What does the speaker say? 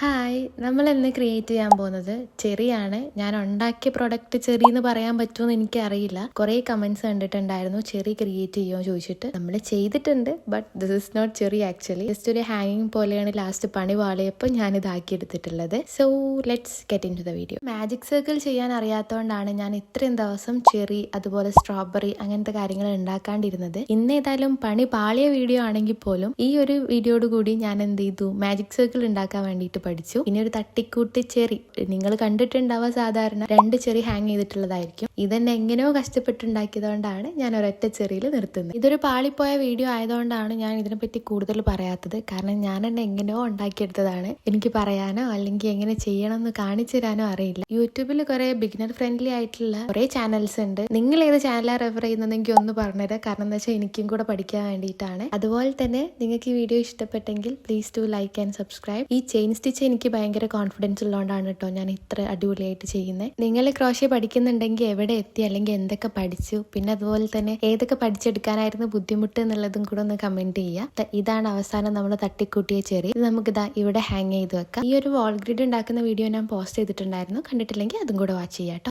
Hi, നമ്മൾ ഇന്ന് create ചെയ്യാൻ പോകുന്നത് ചെറിയാണ്. ഞാൻ ഉണ്ടാക്കിയ പ്രൊഡക്റ്റ് ചെറി എന്ന് പറയാൻ പറ്റുമോ എന്ന് എനിക്കറിയില്ല. കുറേ കമന്റ്സ് കണ്ടിട്ടുണ്ടായിരുന്നു ചെറി ക്രിയേറ്റ് ചെയ്യുമോ ചോദിച്ചിട്ട്. നമ്മൾ ചെയ്തിട്ടുണ്ട്, but this is not cherry actually. Just ഒരു ഹാങ്ങിങ് പോലെയാണ് ലാസ്റ്റ് പണി വാളിയപ്പോൾ ഞാൻ ഇതാക്കി എടുത്തിട്ടുള്ളത്. So let's get into the video. Magic circle ചെയ്യാൻ അറിയാത്തതുകൊണ്ടാണ് ഞാൻ ഇത്രയും ദിവസം ചെറി അതുപോലെ സ്ട്രോബെറി അങ്ങനത്തെ കാര്യങ്ങൾ ഉണ്ടാക്കാണ്ടിരുന്നത്. ഇന്ന് ഏതായാലും പണി പാളിയ വീഡിയോ ആണെങ്കിൽ പോലും ഈ ഒരു വീഡിയോയോട് കൂടി ഞാൻ എന്ത് ചെയ്തു, മാജിക് സർക്കിൾ ഉണ്ടാക്കാൻ വേണ്ടിയിട്ട് പഠിച്ചു. ഇനി ഒരു തട്ടിക്കൂട്ടി ചെറി നിങ്ങൾ കണ്ടിട്ടുണ്ടാവുക, സാധാരണ 2 ചെറി ഹാങ് ചെയ്തിട്ടുള്ളതായിരിക്കും. ഇതെന്നെ എങ്ങനെയോ കഷ്ടപ്പെട്ടുണ്ടാക്കിയതുകൊണ്ടാണ് ഞാൻ ഒരൊറ്റ ചെറിയിൽ നിർത്തുന്നത്. ഇതൊരു പാളിപ്പോയ വീഡിയോ ആയതുകൊണ്ടാണ് ഞാൻ ഇതിനെപ്പറ്റി കൂടുതൽ പറയാത്തത്. കാരണം ഞാൻ എന്നെ എങ്ങനെയോ ഉണ്ടാക്കിയെടുത്തതാണ്. എനിക്ക് പറയാനോ അല്ലെങ്കിൽ എങ്ങനെ ചെയ്യണം എന്ന് കാണിച്ചു തരാനോ അറിയില്ല. യൂട്യൂബിൽ കുറെ ബിഗിനർ ഫ്രണ്ട്ലി ആയിട്ടുള്ള കുറെ ചാനൽസ് ഉണ്ട്. നിങ്ങൾ ഏത് ചാനലാണ് റെഫർ ചെയ്യുന്നതെങ്കിൽ ഒന്ന് പറഞ്ഞുതരാം. കാരണം എന്താ വെച്ചാൽ എനിക്കും കൂടെ പഠിക്കാൻ വേണ്ടിയിട്ടാണ്. അതുപോലെ തന്നെ നിങ്ങൾക്ക് ഈ വീഡിയോ ഇഷ്ടപ്പെട്ടെങ്കിൽ please to like and subscribe. ഈ ചെയിൻ സ്റ്റിച്ച് എനിക്ക് ഭയങ്കര കോൺഫിഡൻസ് ഉള്ളതുകൊണ്ടാണ് കേട്ടോ ഞാൻ ഇത്ര അടിപൊളിയായിട്ട് ചെയ്യുന്നത്. നിങ്ങൾ ക്രോഷ്യ പഠിക്കുന്നുണ്ടെങ്കിൽ എവിടെ എത്തി, അല്ലെങ്കിൽ എന്തൊക്കെ പഠിച്ചു, പിന്നെ അതുപോലെ തന്നെ ഏതൊക്കെ പഠിച്ചെടുക്കാനായിരുന്നു ബുദ്ധിമുട്ട് എന്നുള്ളതും കൂടെ ഒന്ന് കമന്റ് ചെയ്യുക. ഇതാണ് അവസാനം നമ്മൾ തട്ടിക്കൂട്ടിയ ചെറി. ഇത് നമുക്ക് ഇവിടെ ഹാങ് ചെയ്ത് വെക്കാം. ഈ ഒരു വാൾ ഗ്രിഡ് ഉണ്ടാക്കുന്ന വീഡിയോ ഞാൻ പോസ്റ്റ് ചെയ്തിട്ടുണ്ടായിരുന്നു. കണ്ടിട്ടില്ലെങ്കിൽ അതും കൂടെ വാച്ച് ചെയ്യാം കേട്ടോ.